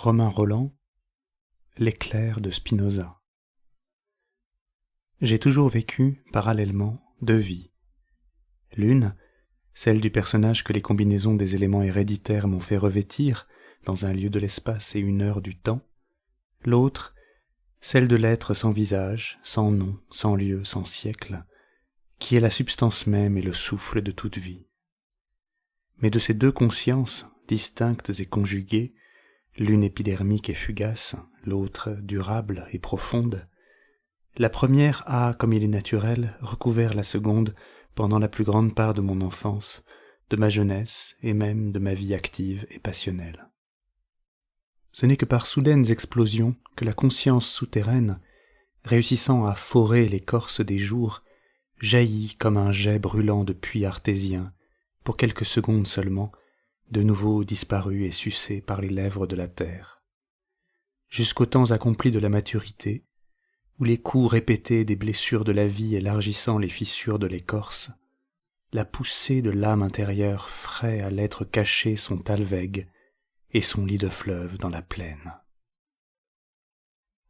Romain Rolland, l'éclair de Spinoza. J'ai toujours vécu, parallèlement, deux vies. L'une, celle du personnage que les combinaisons des éléments héréditaires m'ont fait revêtir dans un lieu de l'espace et une heure du temps. L'autre, celle de l'être sans visage, sans nom, sans lieu, sans siècle, qui est la substance même et le souffle de toute vie. Mais de ces deux consciences, distinctes et conjuguées, l'une épidermique et fugace, l'autre durable et profonde, la première a, comme il est naturel, recouvert la seconde pendant la plus grande part de mon enfance, de ma jeunesse et même de ma vie active et passionnelle. Ce n'est que par soudaines explosions que la conscience souterraine, réussissant à forer l'écorce des jours, jaillit comme un jet brûlant de puits artésien, pour quelques secondes seulement, de nouveau disparu et sucé par les lèvres de la terre. Jusqu'aux temps accomplis de la maturité, où les coups répétés des blessures de la vie élargissant les fissures de l'écorce, la poussée de l'âme intérieure frais à l'être caché son talweg et son lit de fleuve dans la plaine.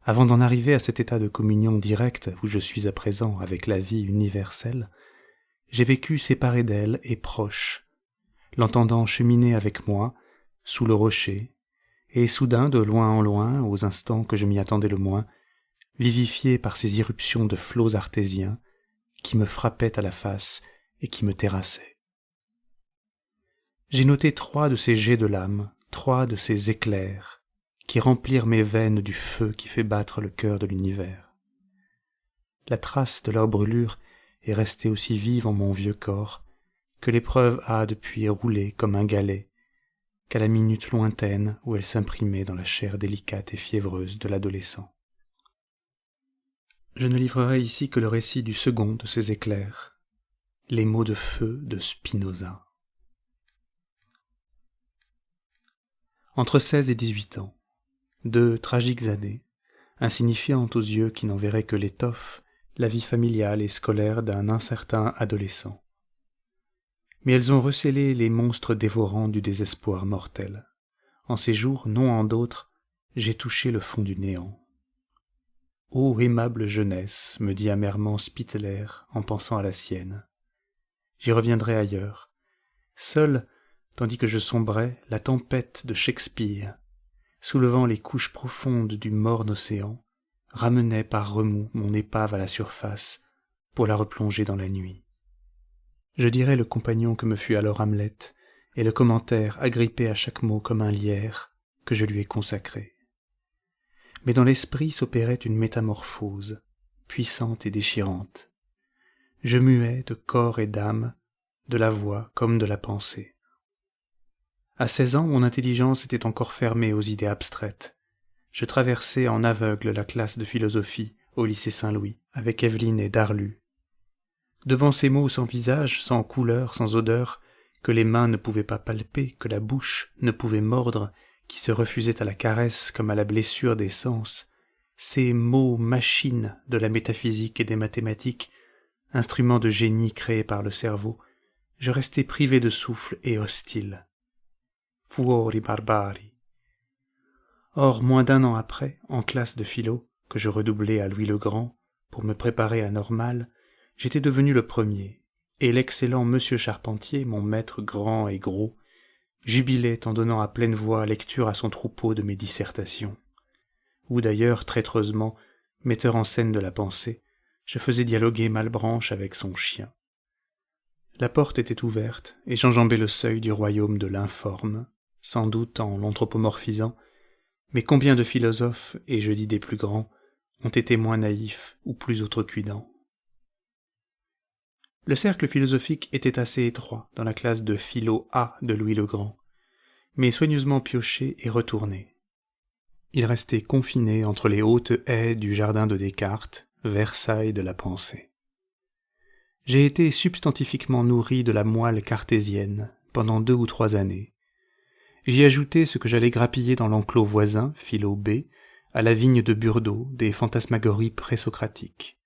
Avant d'en arriver à cet état de communion directe où je suis à présent avec la vie universelle, j'ai vécu séparé d'elle et proche, l'entendant cheminer avec moi, sous le rocher, et soudain, de loin en loin, aux instants que je m'y attendais le moins, vivifié par ces irruptions de flots artésiens qui me frappaient à la face et qui me terrassaient. J'ai noté 3 de ces jets de l'âme, 3 de ces éclairs, qui remplirent mes veines du feu qui fait battre le cœur de l'univers. La trace de leur brûlure est restée aussi vive en mon vieux corps, que l'épreuve a depuis roulé comme un galet, qu'à la minute lointaine où elle s'imprimait dans la chair délicate et fiévreuse de l'adolescent. Je ne livrerai ici que le récit du second de ces éclairs, les mots de feu de Spinoza. Entre 16 et 18 ans, 2 tragiques années, insignifiantes aux yeux qui n'en verraient que l'étoffe, la vie familiale et scolaire d'un incertain adolescent. Mais elles ont recélé les monstres dévorants du désespoir mortel. En ces jours, non en d'autres, j'ai touché le fond du néant. Ô aimable jeunesse, me dit amèrement Spitteler en pensant à la sienne. J'y reviendrai ailleurs. Seule, tandis que je sombrais, la tempête de Shakespeare, soulevant les couches profondes du morne océan, ramenait par remous mon épave à la surface pour la replonger dans la nuit. Je dirai le compagnon que me fut alors Hamlet, et le commentaire agrippé à chaque mot comme un lierre que je lui ai consacré. Mais dans l'esprit s'opérait une métamorphose, puissante et déchirante. Je muais de corps et d'âme, de la voix comme de la pensée. À 16 ans, mon intelligence était encore fermée aux idées abstraites. Je traversais en aveugle la classe de philosophie au lycée Saint-Louis, avec Evelyne et Darlu. Devant ces mots sans visage, sans couleur, sans odeur, que les mains ne pouvaient pas palper, que la bouche ne pouvait mordre, qui se refusaient à la caresse comme à la blessure des sens, ces mots machines de la métaphysique et des mathématiques, instruments de génie créés par le cerveau, je restais privé de souffle et hostile. Fuori barbari. Or, moins d'1 an après, en classe de philo, que je redoublais à Louis le Grand, pour me préparer à Normal, j'étais devenu le premier, et l'excellent monsieur Charpentier, mon maître grand et gros, jubilait en donnant à pleine voix lecture à son troupeau de mes dissertations, où d'ailleurs, traîtreusement, metteur en scène de la pensée, je faisais dialoguer Malebranche avec son chien. La porte était ouverte, et j'enjambais le seuil du royaume de l'informe, sans doute en l'anthropomorphisant, mais combien de philosophes, et je dis des plus grands, ont été moins naïfs ou plus outrecuidants. Le cercle philosophique était assez étroit dans la classe de philo A de Louis le Grand, mais soigneusement pioché et retourné. Il restait confiné entre les hautes haies du jardin de Descartes, Versailles de la pensée. J'ai été substantifiquement nourri de la moelle cartésienne pendant 2 ou 3 années. J'y ajoutai ce que j'allais grappiller dans l'enclos voisin, philo B, à la vigne de Burdeau, des fantasmagories présocratiques.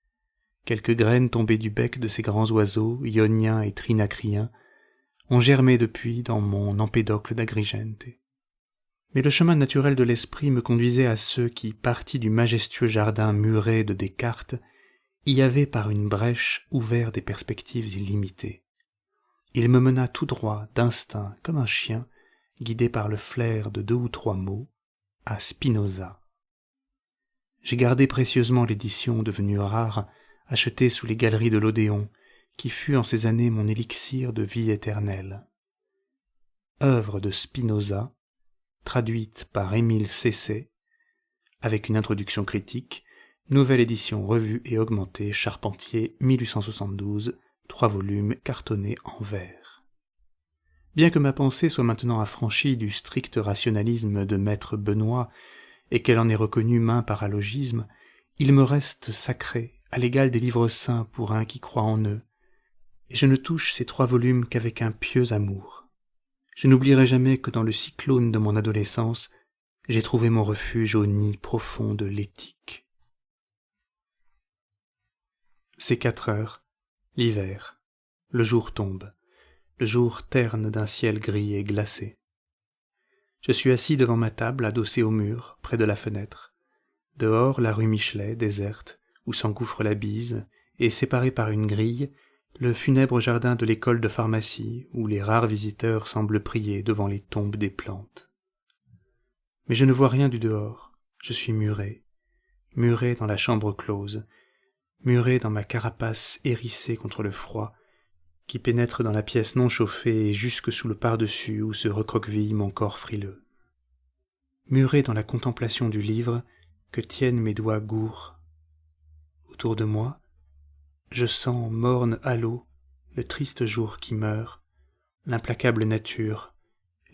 Quelques graines tombées du bec de ces grands oiseaux, ioniens et trinacriens, ont germé depuis dans mon empédocle d'Agrigente. Mais le chemin naturel de l'esprit me conduisait à ceux qui, partis du majestueux jardin muré de Descartes, y avaient par une brèche ouvert des perspectives illimitées. Il me mena tout droit, d'instinct, comme un chien, guidé par le flair de 2 ou 3 mots, à Spinoza. J'ai gardé précieusement l'édition devenue rare, achetée sous les galeries de l'Odéon, qui fut en ces années mon élixir de vie éternelle. Œuvre de Spinoza, traduite par Émile Cesset, avec une introduction critique, nouvelle édition revue et augmentée, Charpentier, 1872, 3 volumes cartonnés en verre. Bien que ma pensée soit maintenant affranchie du strict rationalisme de maître Benoît et qu'elle en ait reconnu maint paralogisme, il me reste sacré, à l'égal des livres saints pour un qui croit en eux, et je ne touche ces 3 volumes qu'avec un pieux amour. Je n'oublierai jamais que dans le cyclone de mon adolescence, j'ai trouvé mon refuge au nid profond de l'éthique. C'est 4 heures, l'hiver, le jour tombe, le jour terne d'un ciel gris et glacé. Je suis assis devant ma table, adossé au mur, près de la fenêtre. Dehors, la rue Michelet, déserte, où s'engouffre la Bise, et séparée par une grille, le funèbre jardin de l'école de pharmacie, où les rares visiteurs semblent prier devant les tombes des plantes. Mais je ne vois rien du dehors, je suis muré dans la chambre close, muré dans ma carapace hérissée contre le froid, qui pénètre dans la pièce non chauffée et jusque sous le par-dessus où se recroqueville mon corps frileux. Muré dans la contemplation du livre que tiennent mes doigts gourds. Autour de moi, je sens morne halo le triste jour qui meurt, l'implacable nature,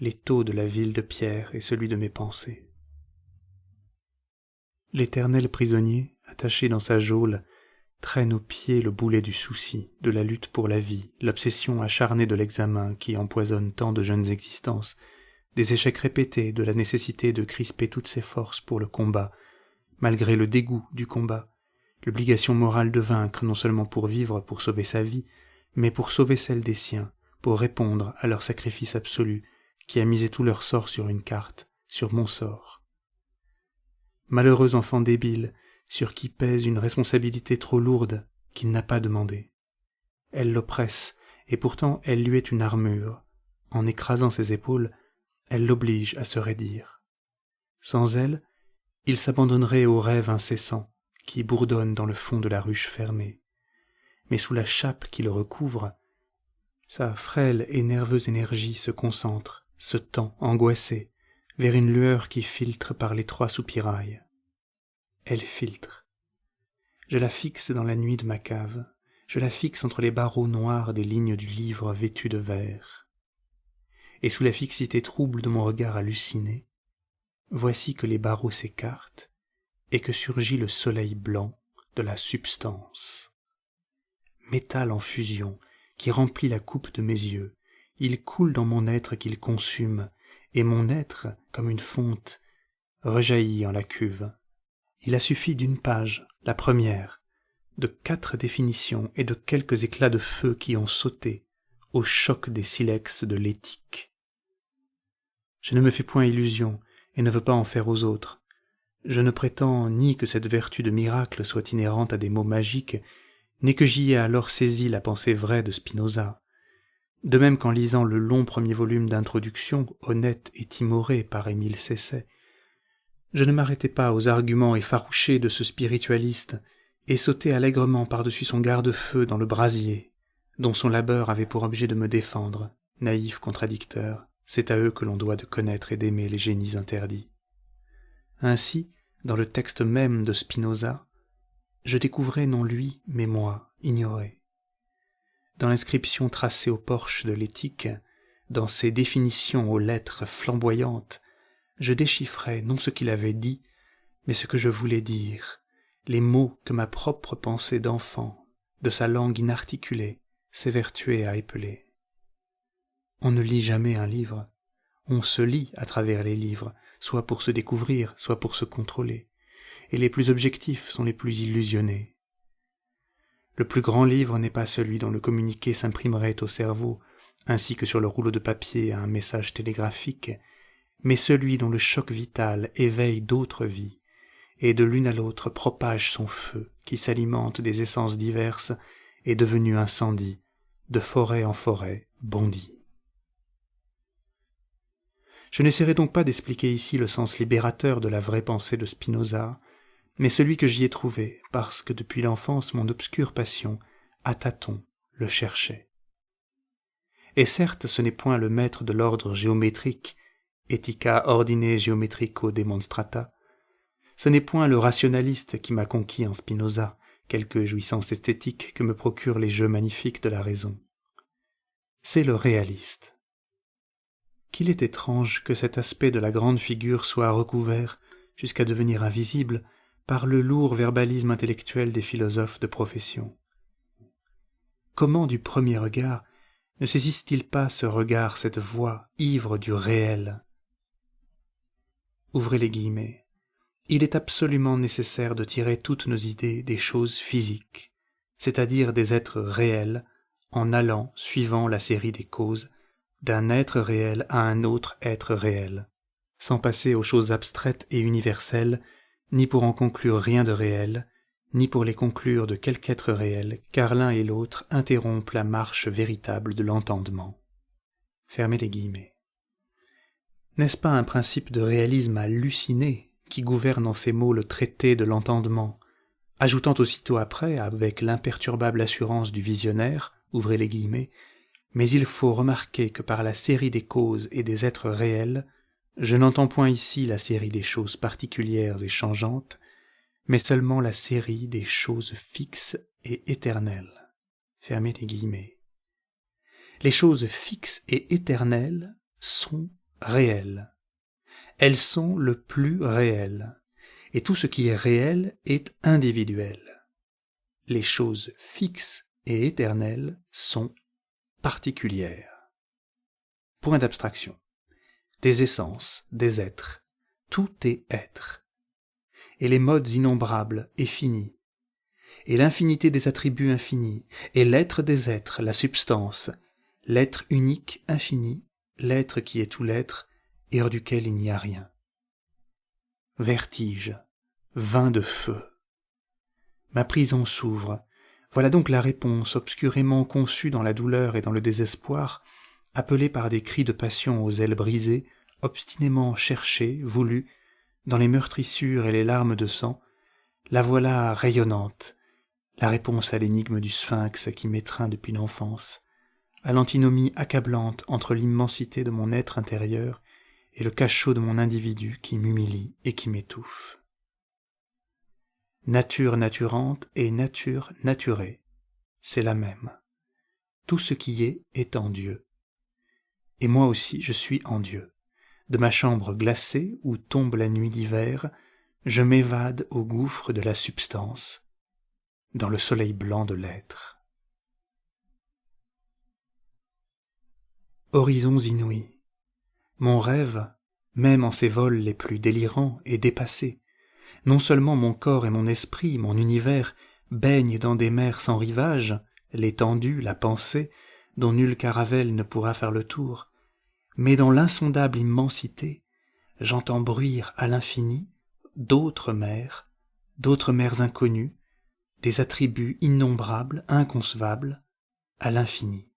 l'étau de la ville de pierre et celui de mes pensées. L'éternel prisonnier, attaché dans sa geôle, traîne au pied le boulet du souci, de la lutte pour la vie, l'obsession acharnée de l'examen qui empoisonne tant de jeunes existences, des échecs répétés, de la nécessité de crisper toutes ses forces pour le combat, malgré le dégoût du combat, l'obligation morale de vaincre non seulement pour vivre, pour sauver sa vie, mais pour sauver celle des siens, pour répondre à leur sacrifice absolu, qui a misé tout leur sort sur une carte, sur mon sort. Malheureux enfant débile, sur qui pèse une responsabilité trop lourde qu'il n'a pas demandée. Elle l'oppresse, et pourtant elle lui est une armure. En écrasant ses épaules, elle l'oblige à se raidir. Sans elle, il s'abandonnerait au rêve incessant qui bourdonne dans le fond de la ruche fermée. Mais sous la chape qui le recouvre, sa frêle et nerveuse énergie se concentre, se tend, angoissée, vers une lueur qui filtre par l'étroit soupirail. Elle filtre. Je la fixe dans la nuit de ma cave, je la fixe entre les barreaux noirs des lignes du livre vêtu de vert. Et sous la fixité trouble de mon regard halluciné, voici que les barreaux s'écartent et que surgit le soleil blanc de la substance. Métal en fusion qui remplit la coupe de mes yeux, il coule dans mon être qu'il consume, et mon être, comme une fonte, rejaillit en la cuve. Il a suffi d'une page, la première, de 4 définitions et de quelques éclats de feu qui ont sauté au choc des silex de l'éthique. Je ne me fais point illusion et ne veux pas en faire aux autres. Je ne prétends ni que cette vertu de miracle soit inhérente à des mots magiques, ni que j'y ai alors saisi la pensée vraie de Spinoza. De même qu'en lisant le long premier volume d'introduction, honnête et timoré par Émile Cesset, je ne m'arrêtais pas aux arguments effarouchés de ce spiritualiste et sautais allègrement par-dessus son garde-feu dans le brasier, dont son labeur avait pour objet de me défendre, naïf contradicteur, c'est à eux que l'on doit de connaître et d'aimer les génies interdits. Ainsi, dans le texte même de Spinoza, je découvrais non lui, mais moi, ignoré. Dans l'inscription tracée au porche de l'éthique, dans ses définitions aux lettres flamboyantes, je déchiffrais non ce qu'il avait dit, mais ce que je voulais dire, les mots que ma propre pensée d'enfant, de sa langue inarticulée, s'évertuait à épeler. On ne lit jamais un livre, on se lit à travers les livres, soit pour se découvrir, soit pour se contrôler, et les plus objectifs sont les plus illusionnés. Le plus grand livre n'est pas celui dont le communiqué s'imprimerait au cerveau, ainsi que sur le rouleau de papier un message télégraphique, mais celui dont le choc vital éveille d'autres vies, et de l'une à l'autre propage son feu, qui s'alimente des essences diverses et devenu incendie, de forêt en forêt, bondit. Je n'essaierai donc pas d'expliquer ici le sens libérateur de la vraie pensée de Spinoza, mais celui que j'y ai trouvé, parce que depuis l'enfance mon obscure passion, à tâtons, le cherchait. Et certes, ce n'est point le maître de l'ordre géométrique, Ethica ordine geometrico demonstrata, ce n'est point le rationaliste qui m'a conquis en Spinoza, quelque jouissance esthétique que me procurent les jeux magnifiques de la raison. C'est le réaliste. Qu'il est étrange que cet aspect de la grande figure soit recouvert, jusqu'à devenir invisible, par le lourd verbalisme intellectuel des philosophes de profession. Comment, du premier regard, ne saisissent-ils pas ce regard, cette voix, ivre du réel? Ouvrez les guillemets. Il est absolument nécessaire de tirer toutes nos idées des choses physiques, c'est-à-dire des êtres réels, en allant, suivant la série des causes, d'un être réel à un autre être réel, sans passer aux choses abstraites et universelles, ni pour en conclure rien de réel, ni pour les conclure de quelque être réel, car l'un et l'autre interrompent la marche véritable de l'entendement. Fermez les guillemets. N'est-ce pas un principe de réalisme halluciné qui gouverne en ces mots le traité de l'entendement, ajoutant aussitôt après, avec l'imperturbable assurance du visionnaire, ouvrez les guillemets, mais il faut remarquer que par la série des causes et des êtres réels, je n'entends point ici la série des choses particulières et changeantes, mais seulement la série des choses fixes et éternelles. Fermez les guillemets. Les choses fixes et éternelles sont réelles. Elles sont le plus réel, et tout ce qui est réel est individuel. Les choses fixes et éternelles sont particulières. Point d'abstraction. Des essences, des êtres, tout est être. Et les modes innombrables et finis, et l'infinité des attributs infinis, et l'être des êtres, la substance, l'être unique infini, l'être qui est tout l'être, et hors duquel il n'y a rien. Vertige, vin de feu. Ma prison s'ouvre. Voilà donc la réponse, obscurément conçue dans la douleur et dans le désespoir, appelée par des cris de passion aux ailes brisées, obstinément cherchée, voulue, dans les meurtrissures et les larmes de sang, la voilà rayonnante, la réponse à l'énigme du sphinx qui m'étreint depuis l'enfance, à l'antinomie accablante entre l'immensité de mon être intérieur et le cachot de mon individu qui m'humilie et qui m'étouffe. Nature naturante et nature naturée, c'est la même. Tout ce qui est en Dieu. Et moi aussi je suis en Dieu. De ma chambre glacée où tombe la nuit d'hiver, je m'évade au gouffre de la substance, dans le soleil blanc de l'être. Horizons inouïs. Mon rêve, même en ses vols les plus délirants, est dépassé. Non seulement mon corps et mon esprit, mon univers, baignent dans des mers sans rivage, l'étendue, la pensée, dont nulle caravelle ne pourra faire le tour, mais dans l'insondable immensité, j'entends bruire à l'infini d'autres mers inconnues, des attributs innombrables, inconcevables, à l'infini.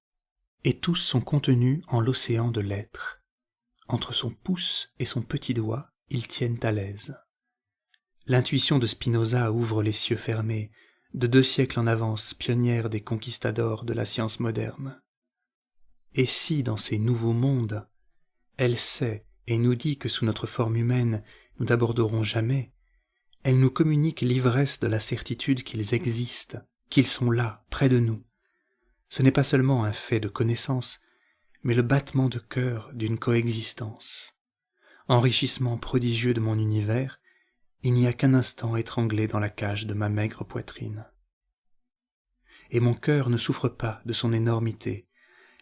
Et tous sont contenus en l'océan de l'être. Entre son pouce et son petit doigt, ils tiennent à l'aise. L'intuition de Spinoza ouvre les cieux fermés, de 2 siècles en avance, pionnière des conquistadors de la science moderne. Et si, dans ces nouveaux mondes, elle sait et nous dit que sous notre forme humaine, nous n'aborderons jamais, elle nous communique l'ivresse de la certitude qu'ils existent, qu'ils sont là, près de nous. Ce n'est pas seulement un fait de connaissance, mais le battement de cœur d'une coexistence. Enrichissement prodigieux de mon univers, il n'y a qu'un instant étranglé dans la cage de ma maigre poitrine. Et mon cœur ne souffre pas de son énormité.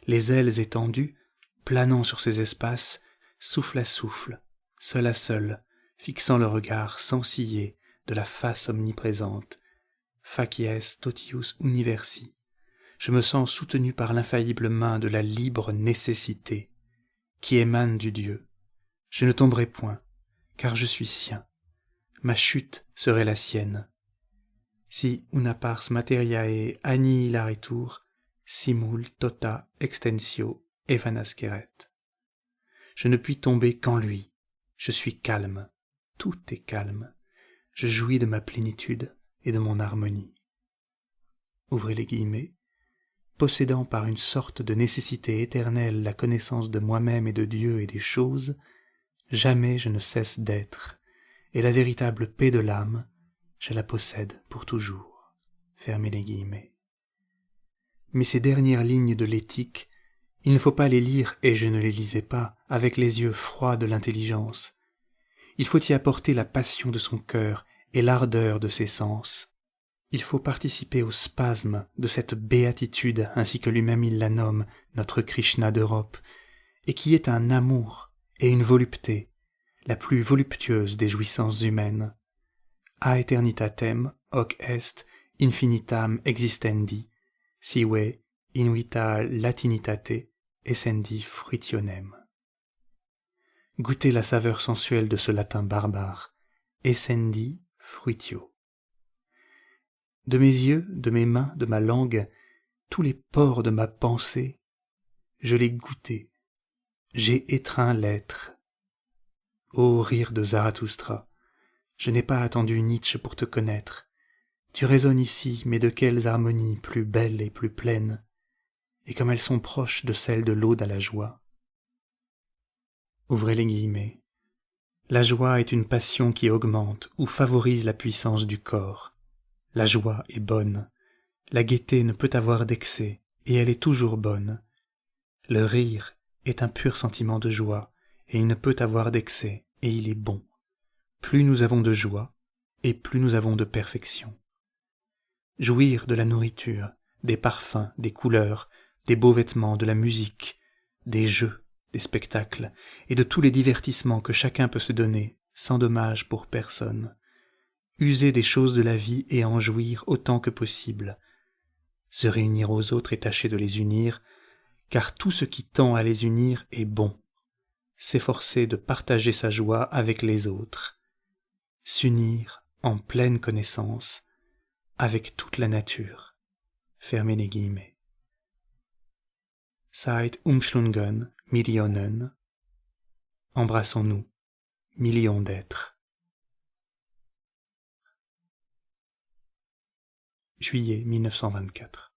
Les ailes étendues, planant sur ces espaces, souffle à souffle, seul à seul, fixant le regard sans ciller de la face omniprésente, facies totius universi. Je me sens soutenu par l'infaillible main de la libre nécessité, qui émane du Dieu. Je ne tomberai point, car je suis sien. Ma chute serait la sienne. Si una pars materiae annihilaretur, simul tota extensio evanasceret. Je ne puis tomber qu'en lui. Je suis calme. Tout est calme. Je jouis de ma plénitude et de mon harmonie. Ouvrez les guillemets. Possédant par une sorte de nécessité éternelle la connaissance de moi-même et de Dieu et des choses, jamais je ne cesse d'être, et la véritable paix de l'âme, je la possède pour toujours. Fermez les guillemets. Mais ces dernières lignes de l'éthique, il ne faut pas les lire, et je ne les lisais pas, avec les yeux froids de l'intelligence. Il faut y apporter la passion de son cœur et l'ardeur de ses sens. Il faut participer au spasme de cette béatitude, ainsi que lui-même il la nomme, notre Krishna d'Europe, et qui est un amour et une volupté, la plus voluptueuse des jouissances humaines. A eternitatem hoc est infinitam existendi, sive in vita latinitate essendi fruitionem. Goûtez la saveur sensuelle de ce latin barbare, essendi fruitio. De mes yeux, de mes mains, de ma langue, tous les pores de ma pensée, je l'ai goûté, j'ai étreint l'être. Ô rire de Zarathustra, je n'ai pas attendu Nietzsche pour te connaître. Tu résonnes ici, mais de quelles harmonies plus belles et plus pleines, et comme elles sont proches de celles de l'Aude à la joie. Ouvrez les guillemets. La joie est une passion qui augmente ou favorise la puissance du corps. La joie est bonne. La gaieté ne peut avoir d'excès, et elle est toujours bonne. Le rire est un pur sentiment de joie, et il ne peut avoir d'excès, et il est bon. Plus nous avons de joie, et plus nous avons de perfection. Jouir de la nourriture, des parfums, des couleurs, des beaux vêtements, de la musique, des jeux, des spectacles, et de tous les divertissements que chacun peut se donner, sans dommage pour personne. User des choses de la vie et en jouir autant que possible. Se réunir aux autres et tâcher de les unir, car tout ce qui tend à les unir est bon. S'efforcer de partager sa joie avec les autres. S'unir en pleine connaissance avec toute la nature. Fermez les guillemets. Seid umschlungen Millionen. Embrassons-nous, millions d'êtres. Juillet 1924.